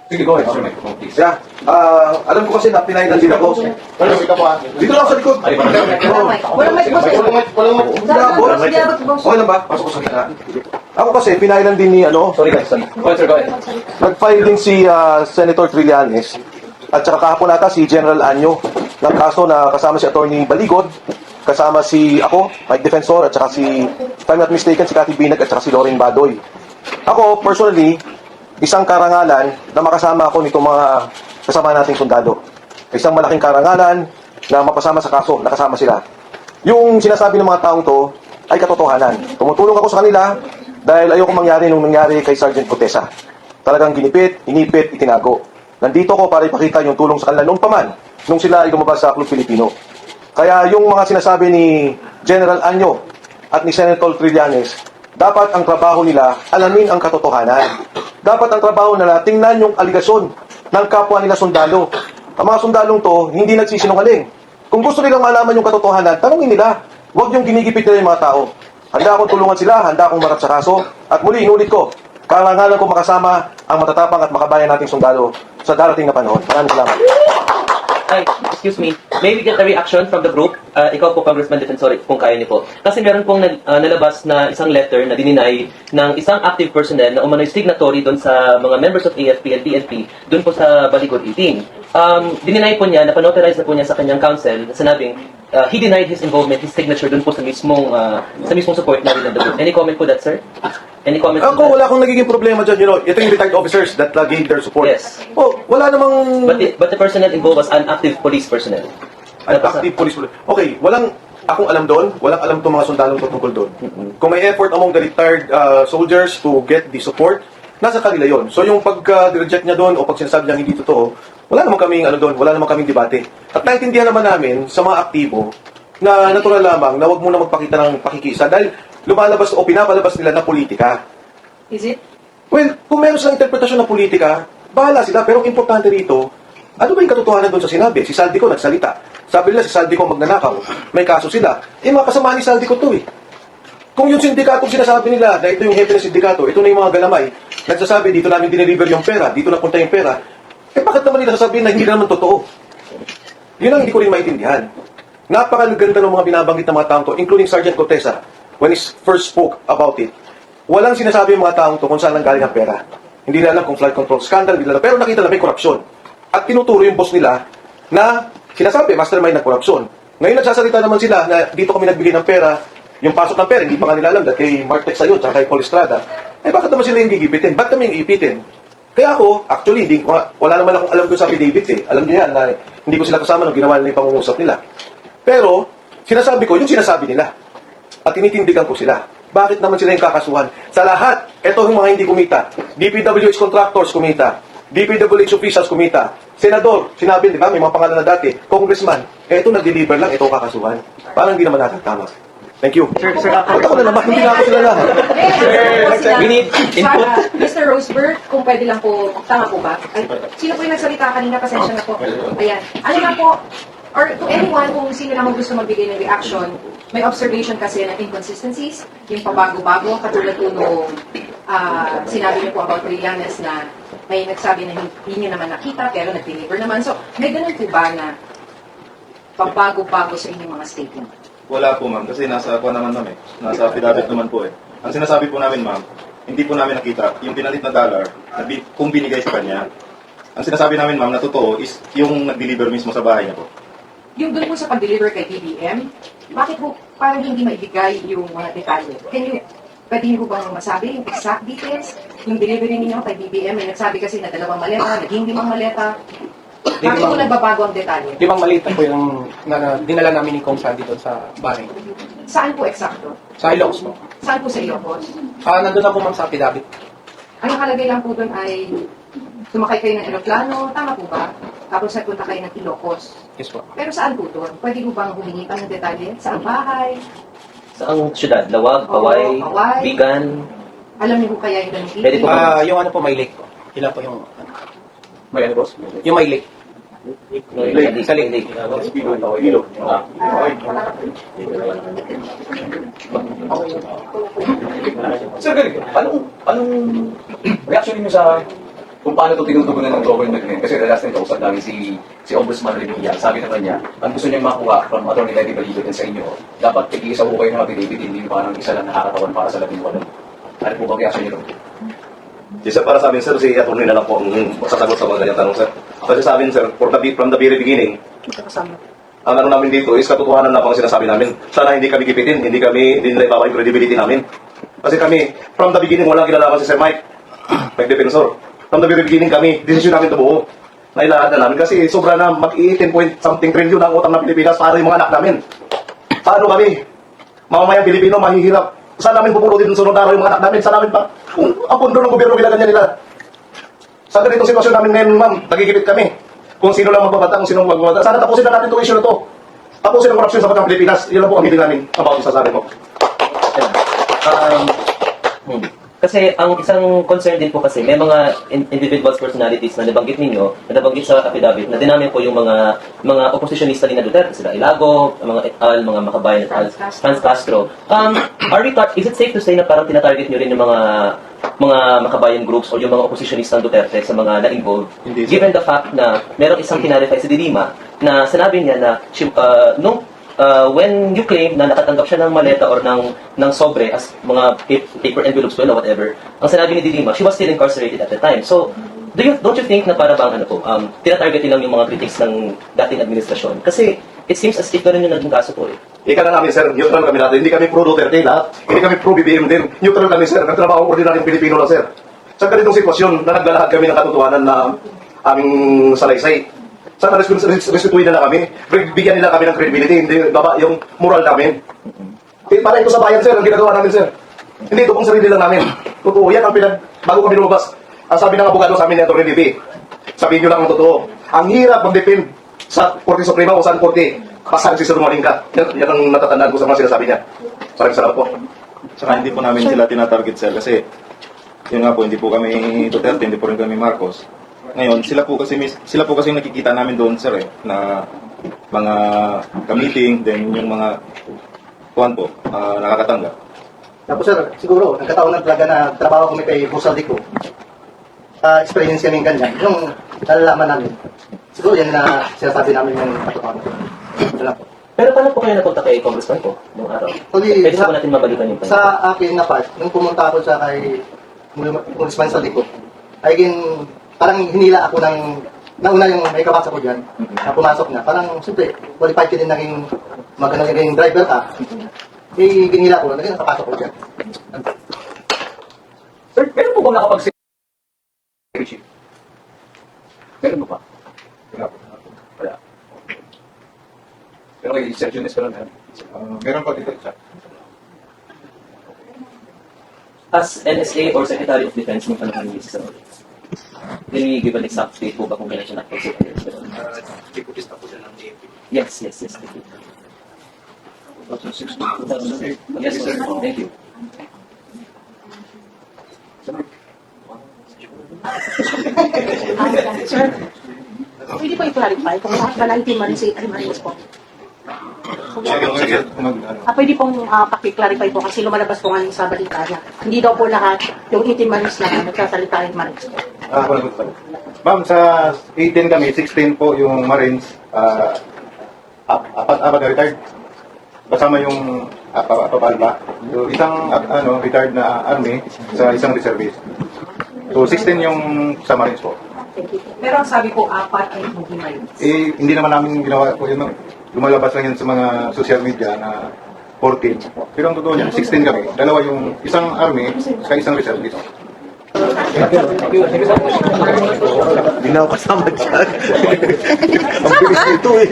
Sige, go ahead. Yeah. Alam ko kasi na pinainan din ako. Dito lang sa likod. Walang mic, boss. Okay lang ba? Pasok ko sa kanya. Ako kasi, pinainan din ni, Sorry guys, sorry. Go ahead, sir, go ahead. nag-file din si Senator Trillanes at saka kahapon ata si General Anyo ng kaso na kasama si Attorney Baligod, kasama si ako, Mike Defensor, at saka si, if I'm not mistaken, si Cathy Binag at saka si Lauren Badoy. Ako, personally, isang karangalan na makasama ako nitong mga kasama nating sundalo. Isang malaking karangalan na mapasama sa kaso, nakasama sila. Yung sinasabi ng mga taong to ay katotohanan. Tumutulong ako sa kanila dahil ayoko mangyari nung nangyari kay Sergeant Cotesa. Talagang ginipit, inipit, itinago. Nandito ko para ipakita yung tulong sa kanila noong paman, nung sila ay lumabas sa Club Filipino. Kaya yung mga sinasabi ni General Anyo at ni Senator Trillanes, dapat ang trabaho nila alamin ang katotohanan. Dapat ang trabaho nila tingnan yung aligasyon ng kapwa nila sundalo. Ang mga sundalong to, hindi nagsisinungaling. Kung gusto nilang malaman yung katotohanan, tanungin nila. Huwag yung ginigipit nila yung mga tao. Handa akong tulungan sila, handa akong marap sa kaso. At muli, inulit ko, karangalan ko makasama ang matatapang at makabayan nating sundalo sa darating na panahon. Maraming salamat. Ay, excuse me. May we get a reaction from the group? Ikaw po, Congressman Defensor, kung kaya niyo po. Kasi meron pong nalabas na isang letter na dininay ng isang active personnel na umano'y signatory doon sa mga members of AFP and BNP doon po sa Baligod 18. Dininay po niya, napanotarize na po niya sa kanyang counsel na sinabing he denied his involvement, his signature doon po sa mismong support na rin ng the group. Any comment po that, sir? Any comment po Ako, wala akong nagiging problema dyan. Ito yung retired officers that gave their support. Yes. Oh, wala namang... But the personnel involved was an active police personnel. active police. Okay, walang akong alam doon, walang alam itong mga sundalong tungkol doon. Kung may effort among the retired soldiers to get the support, nasa kanila yon. So yung pag-reject niya doon o pag sinasabi niya hindi totoo, wala naman kaming doon, wala naman kaming debate. At naintindihan naman namin sa mga aktibo na natural lamang na wag muna magpakita ng pakikisa dahil lumalabas o pinapalabas nila na politika. Is it? Well, kung meron silang interpretasyon ng politika, bahala sila. Pero ang importante rito, ano ba yung katotohanan doon sa sinabi? Si Saldico nagsalita. Sabi nila si Saldico magnanakaw. May kaso sila. Mga kasama ni Saldico to eh. Kung yung sindikato sinasabi nila na ito yung hepe ng sindikato, ito na yung mga galamay, nagsasabi dito namin dineliver yung pera, dito napunta yung pera, bakit naman nila sasabihin na hindi naman totoo? Yun ang hindi ko rin maintindihan. Napakaganda ng mga binabanggit ng mga taong to, including Sergeant Cotesa, when he first spoke about it. Walang sinasabi yung mga taong to kung saan nanggaling ang pera. Hindi nila alam kung flight control scandal, pero nakita na may korupsyon. At tinuturo yung boss nila na sinasabi, mastermind ng korupsyon. Ngayon nagsasalita naman sila na dito kami nagbigay ng pera, yung pasok ng pera, hindi pa nga nila alam dahil kay Mark Tex Ayun, tsaka kay Paul Estrada. Bakit naman sila yung gigipitin? Ba't kami yung ipitin? Kaya ako, actually, wala naman akong alam ko sa affidavit eh. Alam niyo yan na hindi ko sila kasama nung ginawa nila yung pangungusap nila. Pero, sinasabi ko, yung sinasabi nila. At tinitindigan ko sila. Bakit naman sila yung kakasuhan? Sa lahat, ito yung mga hindi kumita. DPWH contractors kumita. DPWH officials kumita. Senador, sinabi, di ba, may mga pangalan na dati. Congressman, ito nag-deliver lang, ito kakasuhan. Parang hindi naman natatama. Thank you. Sir, Ba't ako na naman? Hindi na ako sila lahat. we need input. Mr. Roseberg, kung pwede lang po, tama po ba? Ay, sino po yung nagsalita kanina? Pasensya na po. Ayan. Ano lang po, or to anyone kung sino lang gusto magbigay ng reaction, may observation kasi ng inconsistencies, yung pabago-bago, katulad po nung sinabi niyo po about Trillanes na may nagsabi na hindi niyo naman nakita, pero nag-deliver naman. So, may ganun po ba na pabago-bago sa inyong mga statement? Wala po ma'am, kasi nasa po naman namin, nasa affidavit naman po eh. Ang sinasabi po namin ma'am, hindi po namin nakita yung pinalit na dollar na kung binigay sa kanya. Ang sinasabi namin ma'am na totoo is yung nag-deliver mismo sa bahay niya po. Yung doon po sa pag-deliver kay BBM, bakit po parang hindi maibigay yung mga detalye? Pwede niyo bang masabi yung exact details? Yung delivery ninyo kay BBM, may nagsabi kasi na 2 maleta, naging 5 maleta. Bakit po nagbabago ang detalye? 5 malita po yung dinala namin ni Kong Sandy doon sa bahay. Saan po eksakto? Sa Ilocos po. Saan po sa Ilocos? Nandun na po ma'am sa affidavit. Ang nakalagay lang po doon ay sumakay kayo ng eroplano, tama po ba? Tapos nagpunta kayo ng Ilocos. Yes po. Pero saan po doon? Pwede po bang humingi pa ng detalye? Saan bahay? Saang syudad? Lawag, Paway, Paway. Bigan. Alam niyo po kaya yung ganun? Pwede po ba? Yung ano po, may lake po. Ilan po yung... May ano boss? Yung may lake. Sa lake. Sir, galing. Anong reaction niyo sa kung paano ito tinutugunan ng government ngayon. Kasi last time kausap namin si Ombudsman Revilla. Sabi naman niya, ang gusto niyang makuha from Atty. Teddy Balido din sa inyo, dapat tig-isa po kayo ng affidavit, hindi parang isa lang nakakatawan para sa 18. Ano po bang reaction niyo doon? Sir, para sa amin, sir, si attorney na lang po ang masasagot sa mga ganyang tanong, sir. Kasi sa amin, sir, from the very beginning, ang ano namin dito is katotohanan na po ang sinasabi namin. Sana hindi kami gipitin, hindi nila ibawa yung credibility namin. Kasi kami, from the beginning, walang kinalaman si Sir Mike, nag-defensor. From the very beginning kami, desisyon namin ito buo. Nailahad na namin kasi sobra na mag-18 point something trillion ang utang ng Pilipinas para yung mga anak namin. Paano kami, mamamayang Pilipino, mahihirap? Saan namin pupulutin sunod araw yung mga anak namin? Saan namin pa? Kung ang pundo ng gobyerno ginaganyan nila. Sa ganitong sitwasyon namin ngayon, ma'am, nagigipit kami. Kung sino lang magbabata, kung sino magbabata. Sana tapusin na natin itong issue na to. Tapusin ang korupsyon sa batang Pilipinas. Yun lang po ang hindi namin about sa sabi mo. Kasi ang isang concern din po kasi, may mga individuals, personalities na nabanggit ninyo, na nabanggit sa affidavit, na dinamin po yung mga oppositionista ni na Duterte, sila Ilago, mga et al, mga Makabayan et al, Franz Castro. Is it safe to say na parang tinatarget nyo rin yung mga Makabayan groups o yung mga oppositionista ng Duterte sa mga na-involved? Hindi, sir. Given the fact na merong isang kinarify si Dilima na sinabi niya na when you claim na nakatanggap siya ng maleta or ng sobre as mga paper envelopes well or whatever, ang sinabi ni Dilima, she was still incarcerated at the time. So, don't you think na para bang tinatarget lang yung mga critics ng dating administrasyon? Kasi it seems as if ganun yung naging kaso po eh. Ika na namin, sir, neutral kami natin. Hindi kami pro-Duterte lahat. Hindi kami pro-BBM din. Neutral kami, sir. Nagtrabaho ko ordinaryong Pilipino lang, sir. Sa ganitong sitwasyon, na naglalahad kami ng katotohanan na aming salaysay. Sana restituin na kami. Bigyan nila kami ng credibility. Hindi baba yung moral namin. Para ito sa bayan, sir, ang ginagawa namin, sir. Hindi ito pong sarili lang namin. Totoo, yan ang bago kami lumabas. Ang sabi ng abogado sa amin ni Atty. DP, sabihin nyo lang ang totoo. Ang hirap mag-depend sa Korte Suprema o saan Korte. Pasang si Sinungaling ka. Yan ang natatandaan ko sa mga sinasabi niya. Maraming salamat po. Saka hindi po namin sila tinatarget, sir, kasi yun nga po, hindi po kami Duterte, hindi po rin kami Marcos. Ngayon, sila po kasi nakikita namin doon, sir, na mga ka-meeting, then yung mga nakakatanggap. Tapos sir, siguro, nagkataon na talaga na trabaho kami kay Busaldi ko. Experience kami ganyan. Yung nalalaman namin. Siguro yan na sinasabi namin yung katotohanan. Wala po. Pero paano po kayo napunta kay Congressman po noong araw? Actually, Pwede po natin mabalikan yung sa akin na part, nung pumunta ako sa kay Congressman Saldico, ay parang hinila ako ng nauna yung may kabasa ko dyan, na pumasok na. Parang, siyempre, qualified ka din naging naging driver ka. Eh, ginila ko, naging nakapasok ko dyan. Sir, meron po bang nakapag-security? Meron po ba? Wala. Pero kay Sir Junes ka lang. Meron pa dito, sir. As NSA or Secretary of Defense ng panahon ni Mrs. Samuel. Can we give an exact date po ba kung kailan siya nakapag-secretary? Deputista po siya ng JP. Yes. Thank you. 2006. Yes, sir. Thank you. Sir, pwede po i-clarify kung lahat ba ng team Marines po? Pwede pong paki-clarify po kasi lumalabas po nga sa balita na hindi daw po lahat yung 18 Marines na nagsasalita ng Marines po. Ma'am, sa 18 kami, 16 po yung Marines, apat na retired. Kasama yung apapalpa. So, isang retired na army sa isang reservist. So, 16 yung sa Marines po. Pero ang sabi po, 4 ay hindi Marines. Eh, hindi naman namin ginawa po yun. Lumalabas lang yan sa mga social media na 14. Pero ang totoo niyan, 16 kami. Dalawa yung isang army sa isang reservist. Hindi na ako kasama dyan. Ang bilis nito eh.